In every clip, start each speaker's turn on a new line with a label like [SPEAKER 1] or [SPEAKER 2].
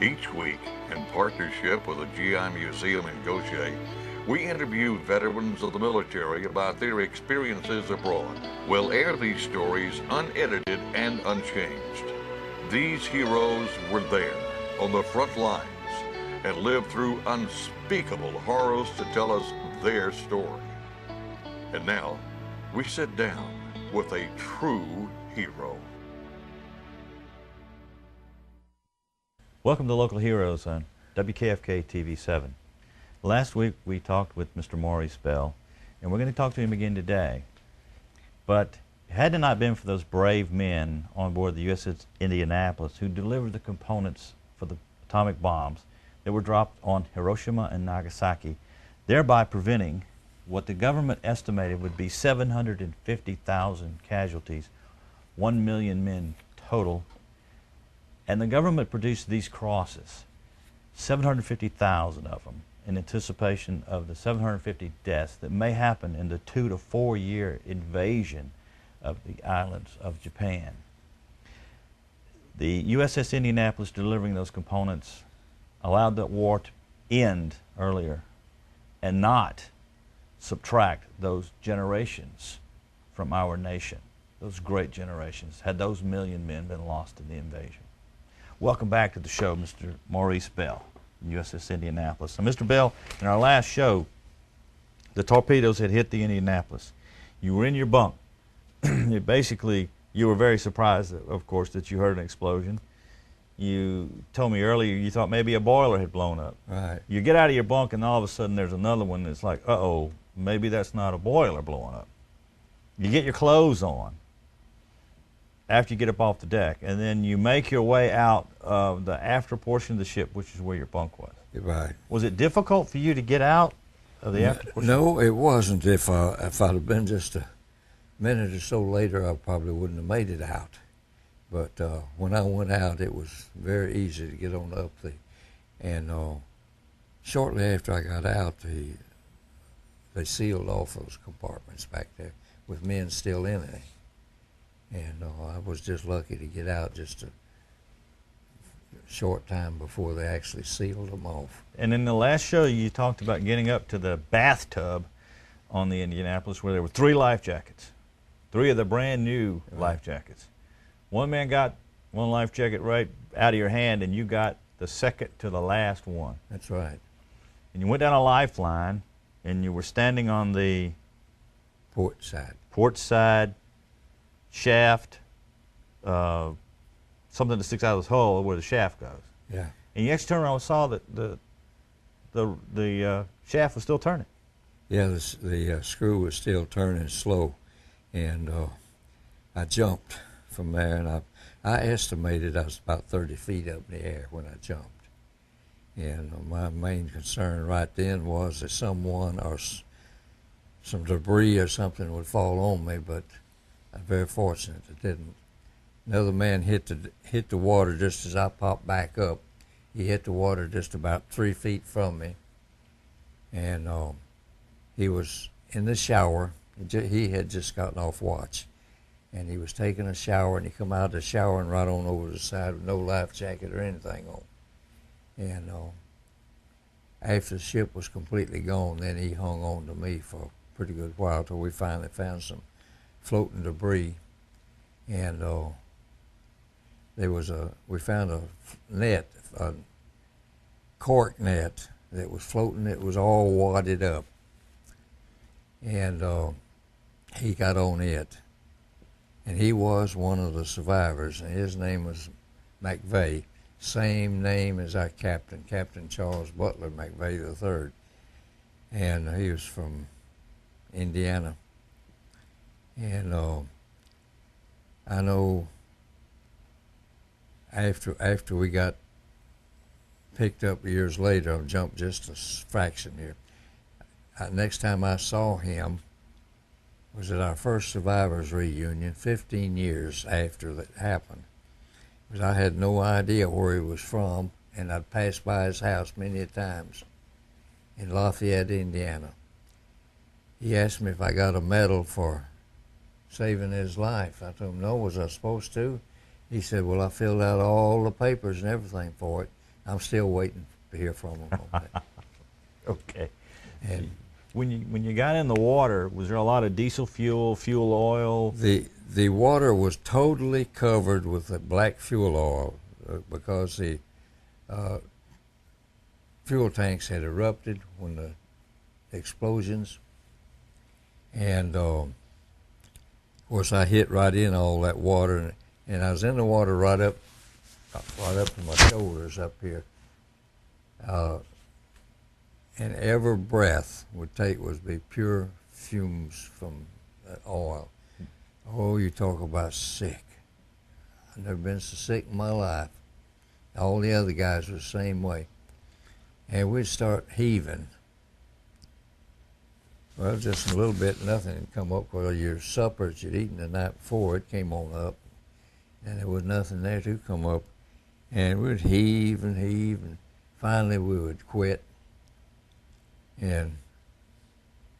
[SPEAKER 1] Each week, in partnership with the GI Museum in Gaucher, we interview veterans of the military about their experiences abroad. We'll air these stories unedited and unchanged. These heroes were there on the front lines and lived through unspeakable horrors to tell us their story. And now, we sit down with a true hero.
[SPEAKER 2] Welcome to Local Heroes on WKFK TV 7. Last week we talked with Mr. Maurice Bell, and we're going to talk to him again today. But had it not been for those brave men on board the USS Indianapolis who delivered the components for the atomic bombs that were dropped on Hiroshima and Nagasaki, thereby preventing what the government estimated would be 750,000 casualties, 1 million men total. And the government produced these crosses, 750,000 of them, in anticipation of the 750 deaths that may happen in the 2 to 4 year invasion of the islands of Japan. The USS Indianapolis delivering those components allowed that war to end earlier and not subtract those generations from our nation, those great generations, had those million men been lost in the invasion. Welcome back to the show, Mr. Maurice Bell, USS Indianapolis. Now, Mr. Bell, in our last show, the torpedoes had hit the Indianapolis. You were in your bunk. Basically, you were very surprised, of course, that you heard an explosion. You told me earlier you thought maybe a boiler had blown up.
[SPEAKER 3] Right.
[SPEAKER 2] You get out of your bunk and all of a sudden there's another one that's like, uh-oh, maybe that's not a boiler blowing up. You get your clothes on after you get up off the deck, and then you make your way out of the after portion of the ship, which is where your bunk was.
[SPEAKER 3] Right.
[SPEAKER 2] Was it difficult for you to get out of the after portion?
[SPEAKER 3] No, it wasn't. If I'd have been just a minute or so later, I probably wouldn't have made it out. But when I went out, it was very easy to get on up. And shortly after I got out, they sealed off those compartments back there with men still in it. And I was just lucky to get out just a short time before they actually sealed them off.
[SPEAKER 2] And in the last show, you talked about getting up to the bathtub on the Indianapolis where there were 3 life jackets, 3 of the brand new life jackets. One man got one life jacket right out of your hand, and you got the second to the last one.
[SPEAKER 3] That's right.
[SPEAKER 2] And you went down a lifeline, and you were standing on the
[SPEAKER 3] Port side
[SPEAKER 2] shaft, something that sticks out of the hull where the shaft goes.
[SPEAKER 3] Yeah.
[SPEAKER 2] And you actually turned around and saw that the shaft was still turning.
[SPEAKER 3] Yeah, the screw was still turning slow, and I jumped from there, and I estimated I was about 30 feet up in the air when I jumped. And my main concern right then was that someone or some debris or something would fall on me, but I'm very fortunate it didn't. Another man hit the water just as I popped back up. He hit the water just about 3 feet from me, and he was in the shower. He had just gotten off watch, and he was taking a shower, and he come out of the shower and right on over the side with no life jacket or anything on. And after the ship was completely gone, then he hung on to me for a pretty good while till we finally found some floating debris, and we found a net, a cork net that was floating. It was all wadded up, and he got on it, and he was one of the survivors, and his name was McVeigh, same name as our captain, Captain Charles Butler McVeigh III, and he was from Indiana. And I know after we got picked up years later, I've jumped just a fraction here. Next time I saw him was at our first survivors reunion 15 years after that happened. Because I had no idea where he was from, and I'd passed by his house many times in Lafayette, Indiana. He asked me if I got a medal for saving his life. I told him, no, was I supposed to? He said, well, I filled out all the papers and everything for it. I'm still waiting to hear from them on that.
[SPEAKER 2] Okay.
[SPEAKER 3] And
[SPEAKER 2] When you got in the water, was there a lot of diesel fuel, fuel oil?
[SPEAKER 3] the water was totally covered with the black fuel oil because the fuel tanks had erupted when the explosions, and of course I hit right in all that water, and I was in the water right up to my shoulders up here, and every breath would be pure fumes from that oil. Oh, you talk about sick. I've never been so sick in my life. All the other guys were the same way. And we'd start heaving. Well, just a little bit, nothing would come up. Well, your supper that you'd eaten the night before, it came on up. And there was nothing there to come up. And we'd heave, and finally we would quit. And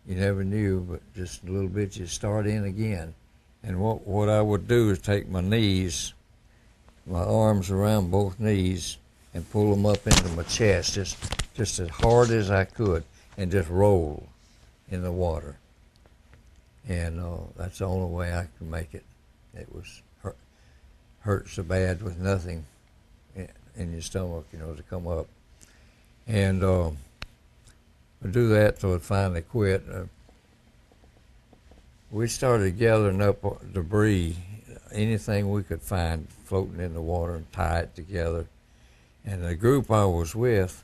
[SPEAKER 3] you never knew, but just a little bit you'd start in again. And what I would do is take my knees, my arms around both knees, and pull them up into my chest just as hard as I could, and just roll in the water. And that's the only way I could make it. It was hurt so bad with nothing in your stomach, to come up. And we do that till it finally quit. We started gathering up debris, anything we could find floating in the water, and tie it together. And the group I was with,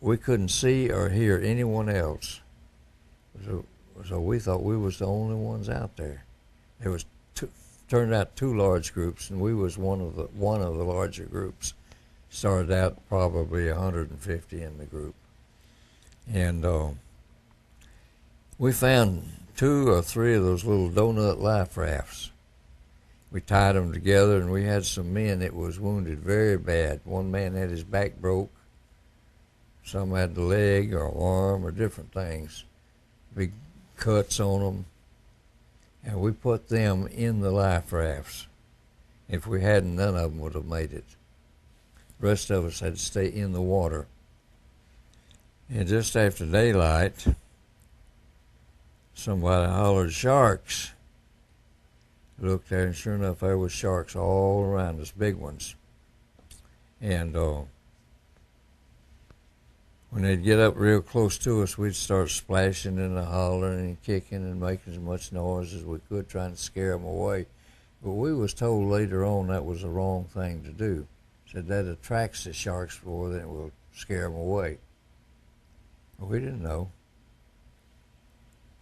[SPEAKER 3] we couldn't see or hear anyone else. So we thought we was the only ones out there. There was turned out two large groups, and we was one of the larger groups. Started out probably 150 in the group. And we found 2 or 3 of those little donut life rafts. We tied them together, and we had some men that was wounded very bad. One man had his back broke. Some had the leg or arm or different things. Big cuts on them. And we put them in the life rafts. If we hadn't, none of them would have made it. The rest of us had to stay in the water. And just after daylight, somebody hollered, "Sharks!" Looked there, and sure enough, there was sharks all around us, big ones. And when they'd get up real close to us, we'd start splashing and hollering and kicking and making as much noise as we could, trying to scare them away. But we was told later on that was the wrong thing to do. Said that attracts the sharks more than it will scare them away. But we didn't know.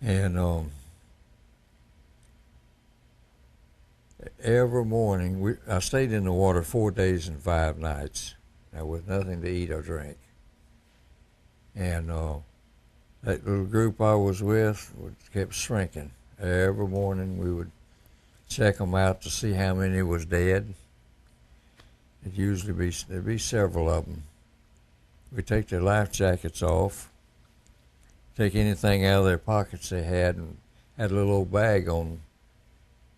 [SPEAKER 3] And every morning, I stayed in the water 4 days and 5 nights, now with nothing to eat or drink. And that little group I was with kept shrinking. Every morning we would check them out to see how many was dead. There'd be several of them. We'd take their life jackets off, take anything out of their pockets they had, and had a little old bag on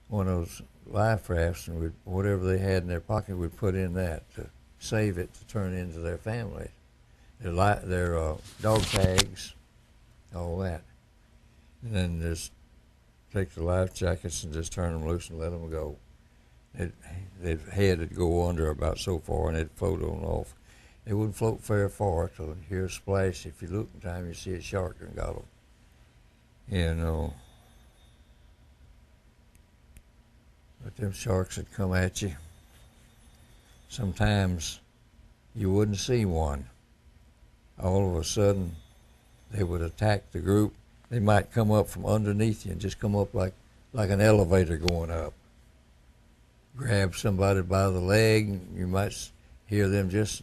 [SPEAKER 3] one of those life rafts, and whatever they had in their pocket, we'd put in that to save it to turn into their family. Their dog tags, all that. And then just take the life jackets and just turn them loose and let them go. Their head would go under about so far, and it'd float on off. They wouldn't float very far till you hear a splash. If you look in time, you see a shark and got them. But them sharks would come at you. Sometimes you wouldn't see one. All of a sudden, they would attack the group. They might come up from underneath you and just come up like an elevator going up. Grab somebody by the leg. You might hear them just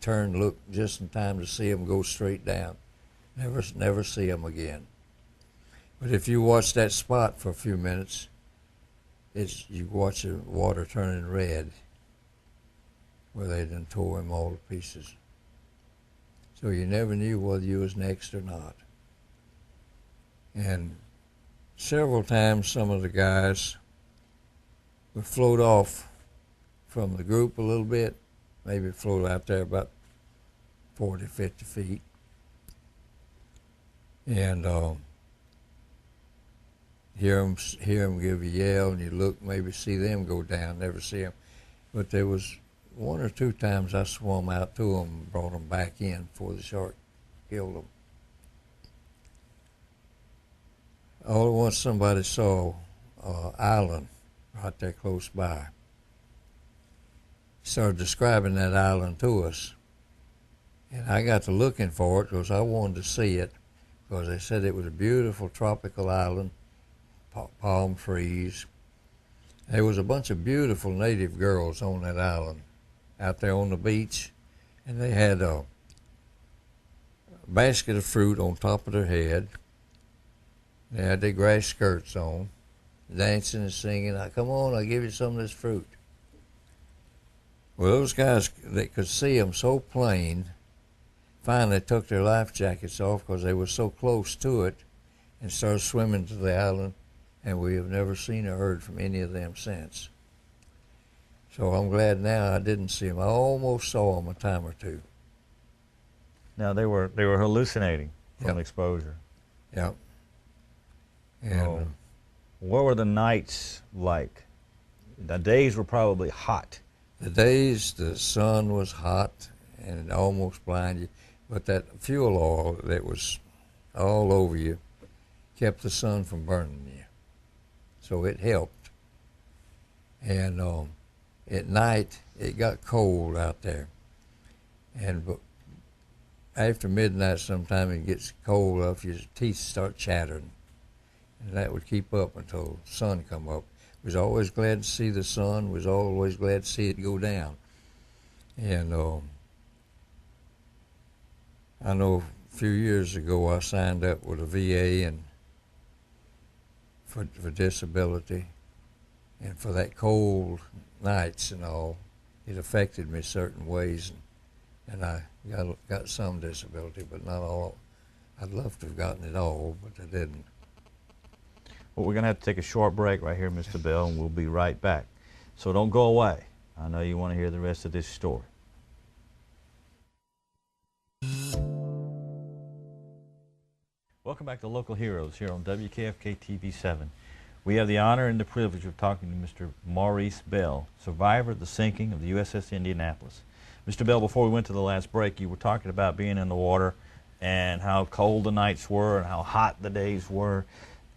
[SPEAKER 3] turn, look just in time to see them go straight down. Never see them again. But if you watch that spot for a few minutes, you watch the water turning red, where they done tore him all to pieces. So you never knew whether you was next or not. And several times some of the guys would float off from the group a little bit, maybe float out there about 40, 50 feet. And hear them give a yell, and you look, maybe see them go down, never see them. But there was one or two times I swam out to them and brought them back in before the shark killed them. All at once somebody saw an island right there close by. He started describing that island to us. And I got to looking for it because I wanted to see it, because they said it was a beautiful tropical island, palm trees. There was a bunch of beautiful native girls on that island out there on the beach, and they had a basket of fruit on top of their head. They had their grass skirts on, dancing and singing. Come on, I'll give you some of this fruit. Well, those guys, they could see them so plain, finally took their life jackets off because they were so close to it and started swimming to the island, and we have never seen or heard from any of them since. So I'm glad now I didn't see them. I almost saw them a time or two.
[SPEAKER 2] Now they were hallucinating from
[SPEAKER 3] Yep.
[SPEAKER 2] exposure.
[SPEAKER 3] Yep. And
[SPEAKER 2] what were the nights like? The days were probably hot.
[SPEAKER 3] the days the sun was hot and it almost blinded you, but that fuel oil that was all over you kept the sun from burning you. So it helped. And at night it got cold out there. And after midnight sometime it gets cold enough, your teeth start chattering. And that would keep up until the sun come up. Was always glad to see the sun, was always glad to see it go down. And I know a few years ago I signed up with a VA and for disability, and for that cold nights and all, it affected me certain ways, and I got some disability, but not all. I'd love to have gotten it all, but I didn't.
[SPEAKER 2] Well, we're going to have to take a short break right here, Mr. Bell, and we'll be right back. So don't go away. I know you want to hear the rest of this story. Welcome back to Local Heroes here on WKFK TV 7. We have the honor and the privilege of talking to Mr. Maurice Bell, survivor of the sinking of the USS Indianapolis. Mr. Bell, before we went to the last break, you were talking about being in the water and how cold the nights were and how hot the days were.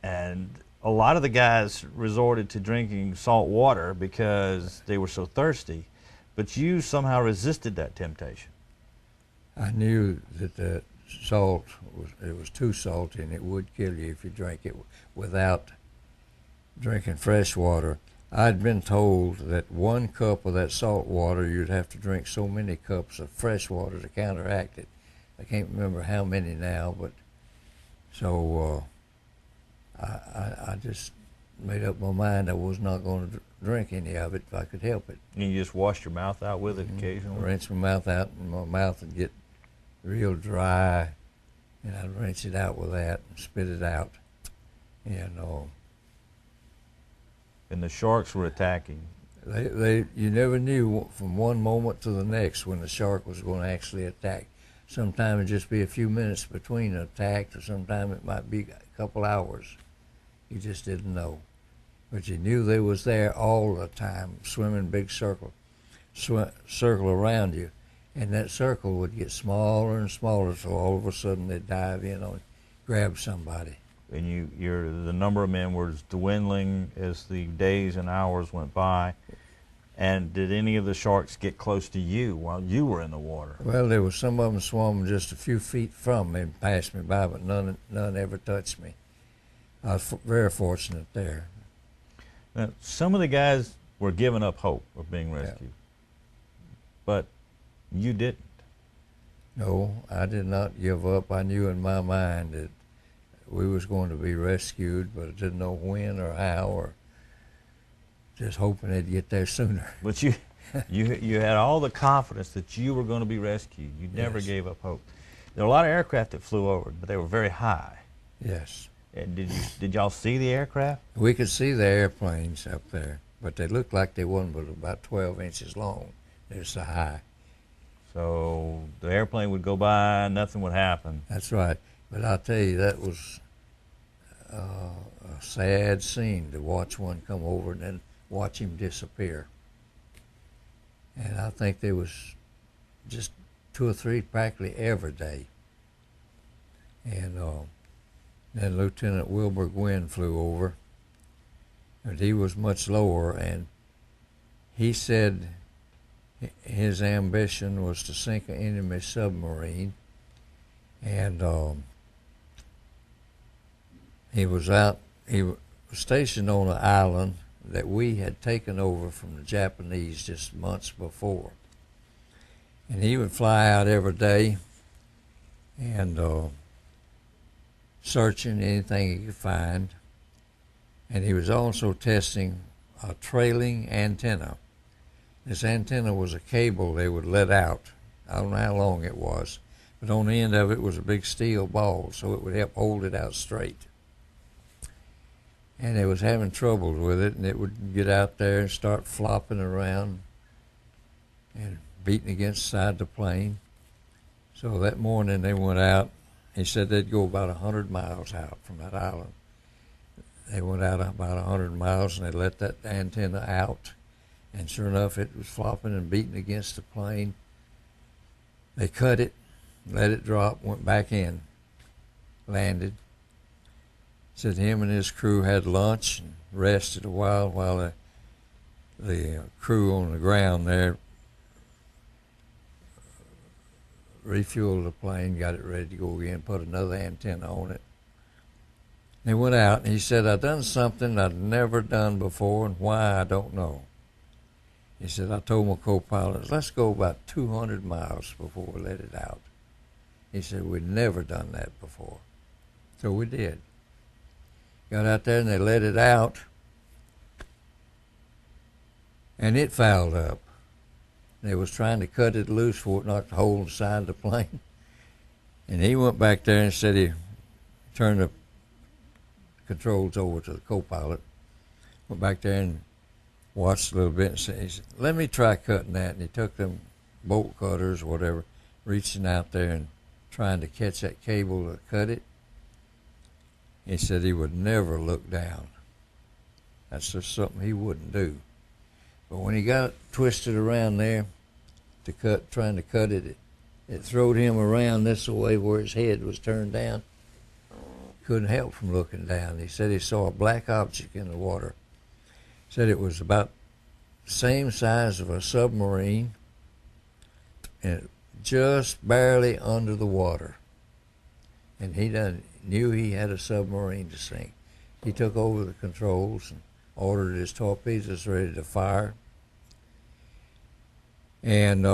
[SPEAKER 2] And a lot of the guys resorted to drinking salt water because they were so thirsty, but you somehow resisted that temptation.
[SPEAKER 3] I knew that the salt was too salty and it would kill you if you drank it without drinking fresh water. I'd been told that 1 cup of that salt water, you'd have to drink so many cups of fresh water to counteract it. I can't remember how many now, but so I just made up my mind I was not going to drink any of it if I could help it.
[SPEAKER 2] And you just washed your mouth out with it occasionally?
[SPEAKER 3] Rinse my mouth out, and my mouth would get real dry, and I'd rinse it out with that and spit it out.
[SPEAKER 2] And the sharks were attacking.
[SPEAKER 3] You never knew from one moment to the next when the shark was going to actually attack. Sometimes it'd just be a few minutes between an attack, or sometimes it might be a couple hours. You just didn't know. But you knew they was there all the time, swimming big circle around you. And that circle would get smaller and smaller, so all of a sudden they'd dive in on it, grab somebody.
[SPEAKER 2] And the number of men was dwindling as the days and hours went by. And did any of the sharks get close to you while you were in the water?
[SPEAKER 3] Well, there was some of them swimming just a few feet from me and passed me by, but none ever touched me. I was very fortunate there.
[SPEAKER 2] Now, some of the guys were giving up hope of being rescued, but you didn't.
[SPEAKER 3] No, I did not give up. I knew in my mind that we was going to be rescued, but I didn't know when or how, or just hoping they'd get there sooner.
[SPEAKER 2] But you had all the confidence that you were going to be rescued. You never
[SPEAKER 3] Yes.
[SPEAKER 2] gave up hope. There were a lot of aircraft that flew over, but they were very high.
[SPEAKER 3] Yes.
[SPEAKER 2] And did y'all see the aircraft?
[SPEAKER 3] We could see the airplanes up there, but they looked like they wasn't but about 12 inches long. They're so high.
[SPEAKER 2] So the airplane would go by, nothing would happen.
[SPEAKER 3] That's right. But I'll tell you, that was a sad scene to watch one come over and then watch him disappear. And I think there was just 2 or 3 practically every day. And then Lieutenant Wilbur Gwynn flew over, and he was much lower, and he said his ambition was to sink an enemy submarine, and he was stationed on an island that we had taken over from the Japanese just months before. And he would fly out every day and searching anything he could find. And he was also testing a trailing antenna. This antenna was a cable they would let out. I don't know how long it was, but on the end of it was a big steel ball, so it would help hold it out straight. And it was having troubles with it, and it would get out there and start flopping around and beating against the side of the plane. So that morning they went out. He said they'd go about 100 miles out from that island. They went out about 100 miles, and they let that antenna out. And sure enough, it was flopping and beating against the plane. They cut it, let it drop, went back in, landed. Said him and his crew had lunch and rested a while the crew on the ground there refueled the plane, got it ready to go again, put another antenna on it. They went out, and he said, "I done something I'd never done before, and why, I don't know." He said, "I told my co-pilots, let's go about 200 miles before we let it out." He said, "We'd never done that before." So we did. Got out there and they let it out, and it fouled up. They was trying to cut it loose for it not to hold the side of the plane. And he went back there and said he turned the controls over to the co-pilot, went back there and watched a little bit and said, "Let me try cutting that." And he took them bolt cutters or whatever, reaching out there and trying to catch that cable to cut it. He said he would never look down. That's just something he wouldn't do. But when he got it twisted around there to cut, trying to cut it, it throwed him around this way where his head was turned down. Couldn't help from looking down. He said he saw a black object in the water. Said it was about the same size of a submarine and just barely under the water. And he knew he had a submarine to sink. He took over the controls and ordered his torpedoes ready to fire. And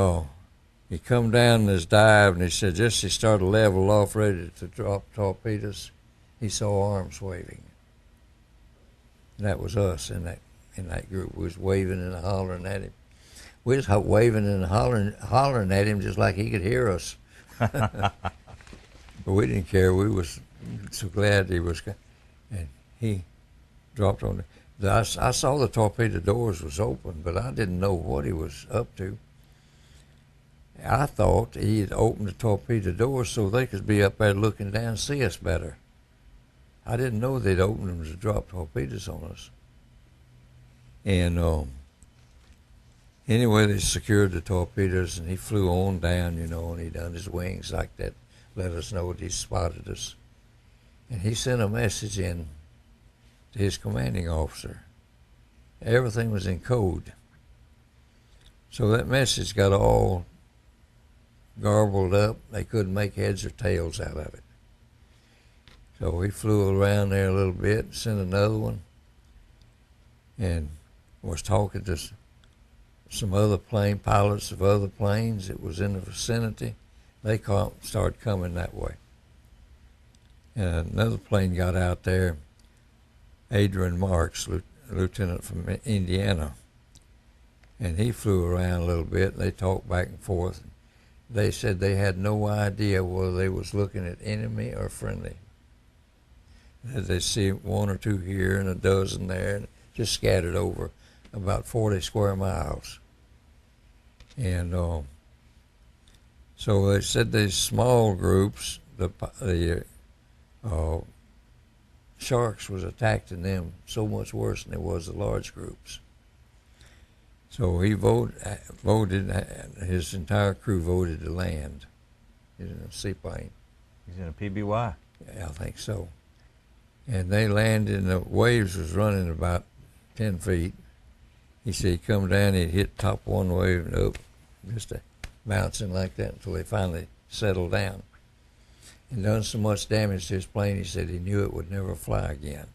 [SPEAKER 3] he come down in his dive, and he said just as he started to level off, ready to drop torpedoes, he saw arms waving. And that was us in that group. We was waving and hollering at him. We was waving and hollering at him just like he could hear us. But we didn't care. We was so glad he was, and he dropped on I saw the torpedo doors was open, but I didn't know what he was up to. I thought he had opened the torpedo doors so they could be up there looking down and see us better. I didn't know they'd opened them to drop torpedoes on us. And anyway, they secured the torpedoes, and he flew on down, and he done his wings like that, let us know that he spotted us. And he sent a message in to his commanding officer. Everything was in code. So that message got all garbled up. They couldn't make heads or tails out of it. So he flew around there a little bit, sent another one, and was talking to some other plane pilots of other planes that was in the vicinity. They started coming that way. And another plane got out there, Adrian Marks, lieutenant from Indiana, and he flew around a little bit. They talked back and forth. They said they had no idea whether they was looking at enemy or friendly. They see one or two here and a dozen there, and just scattered over about 40 square miles. And So they said these small groups, the sharks was attacking them so much worse than it was the large groups. So he voted, his entire crew voted to land. He's in a seaplane.
[SPEAKER 2] He's in a PBY.
[SPEAKER 3] Yeah, I think so. And they landed, and the waves was running about 10 feet. He said he'd come down, he'd hit top one wave and up, just bouncing like that until they finally settled down. And done so much damage to his plane, he said he knew it would never fly again.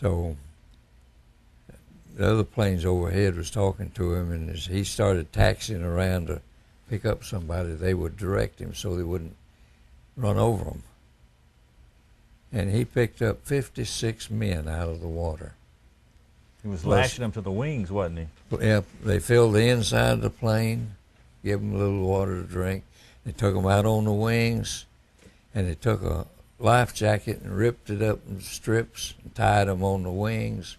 [SPEAKER 3] So the other planes overhead was talking to him, and as he started taxiing around to pick up somebody, they would direct him so they wouldn't run over him. And he picked up 56 men out of the water.
[SPEAKER 2] He was lashing them to the wings, wasn't he?
[SPEAKER 3] Yeah, they filled the inside of the plane, gave them a little water to drink. They took them out on the wings, and they took a life jacket and ripped it up in strips and tied them on the wings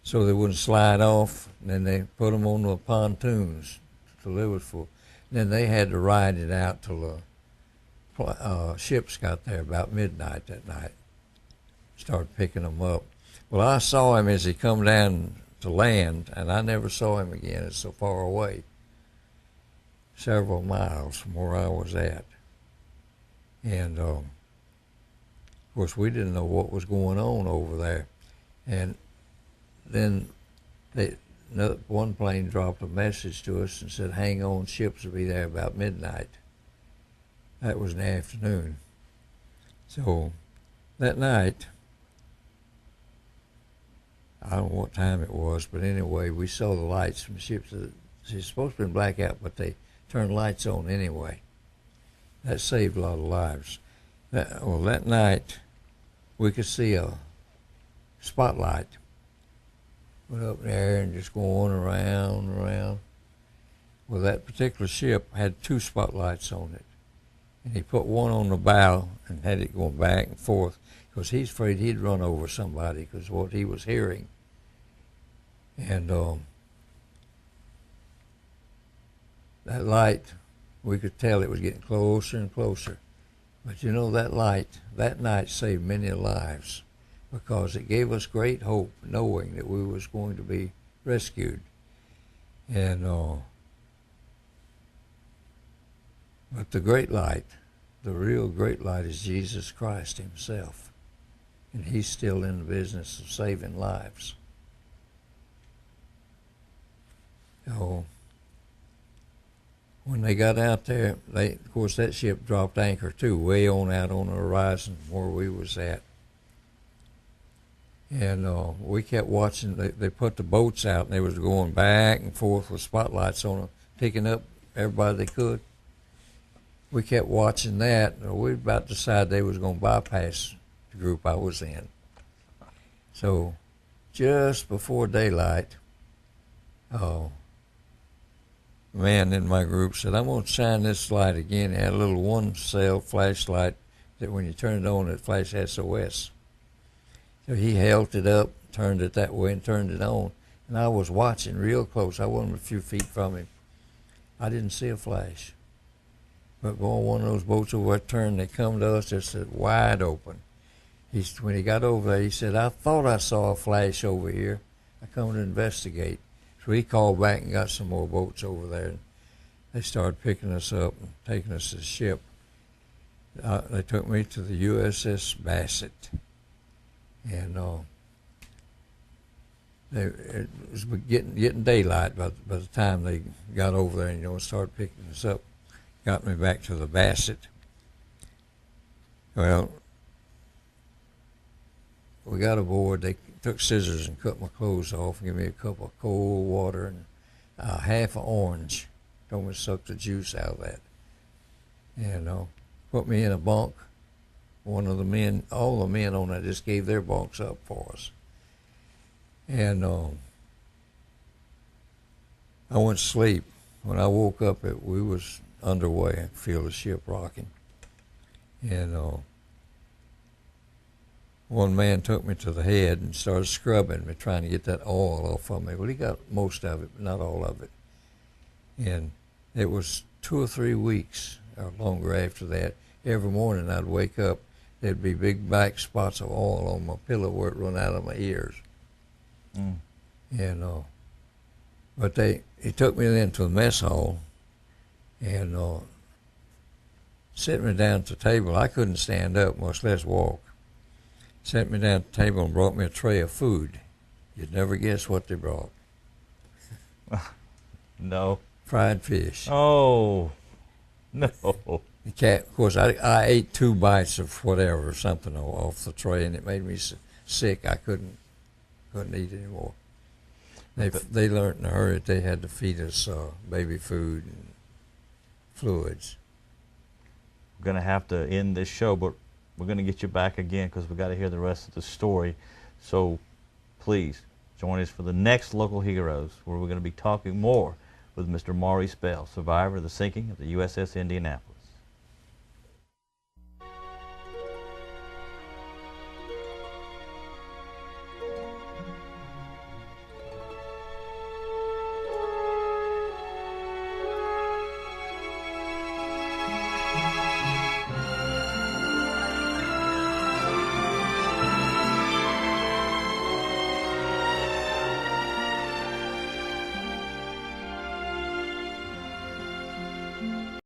[SPEAKER 3] so they wouldn't slide off. And then they put them on the pontoons till it was full. And then they had to ride it out till the ships got there about midnight that night. Started picking them up. Well, I saw him as he come down to land, and I never saw him again. It's so far away, several miles from where I was at. And, of course, we didn't know what was going on over there. And then one plane dropped a message to us and said, hang on, ships will be there about midnight. That was in the afternoon. So that night, I don't know what time it was, but anyway, we saw the lights from ships. It's supposed to be blackout, but they turned lights on anyway. That saved a lot of lives. That night, we could see a spotlight. Went up there and just going around and around. Well, that particular ship had 2 spotlights on it. And he put one on the bow and had it going back and forth because he's afraid he'd run over somebody because what he was hearing. And that light, we could tell it was getting closer and closer. But you know, that light, that night saved many lives because it gave us great hope knowing that we was going to be rescued. And but the great light, the real great light is Jesus Christ himself. And he's still in the business of saving lives. So when they got out there, of course that ship dropped anchor too, way on out on the horizon where we was at. And we kept watching. They put the boats out, and they was going back and forth with spotlights on them, picking up everybody they could. We kept watching that. We about decided they was going to bypass the group I was in. So just before daylight, a man in my group said, I'm going to shine this light again. It had a little 1-cell flashlight that when you turn it on, it flashed SOS. So he held it up, turned it that way, and turned it on. And I was watching real close. I wasn't a few feet from him. I didn't see a flash. But going one of those boats over that turn, they come to us, just wide open. When he got over there, he said, I thought I saw a flash over here. I come to investigate. So he called back and got some more boats over there. And they started picking us up and taking us to the ship. They took me to the USS Bassett. And it was getting daylight by the time they got over there and started picking us up. Got me back to the Bassett. Well, we got aboard. They took scissors and cut my clothes off and gave me a cup of cold water and half an orange. Told me to suck the juice out of that. And put me in a bunk. One of the men, all the men on that just gave their bunks up for us. And I went to sleep. When I woke up, we was underway. I could feel the ship rocking. And one man took me to the head and started scrubbing me, trying to get that oil off of me. Well, he got most of it, but not all of it. And It was 2 or 3 weeks or longer after that. Every morning I'd wake up, there'd be big black spots of oil on my pillow where it run out of my ears.
[SPEAKER 2] Mm.
[SPEAKER 3] And but he took me then to the mess hall and set me down at the table. I couldn't stand up, much less walk. Set me down at the table and brought me a tray of food. You'd never guess what they brought.
[SPEAKER 2] No.
[SPEAKER 3] Fried fish.
[SPEAKER 2] Oh, no.
[SPEAKER 3] The cat, of course, I ate 2 bites of whatever or something off the tray, and it made me sick. I couldn't eat anymore. They learned in a hurry that they had to feed us baby food and fluids.
[SPEAKER 2] We're going to have to end this show, but we're going to get you back again because we've got to hear the rest of the story. So please join us for the next Local Heroes, where we're going to be talking more with Mr. Maurice Bell, survivor of the sinking of the USS Indianapolis.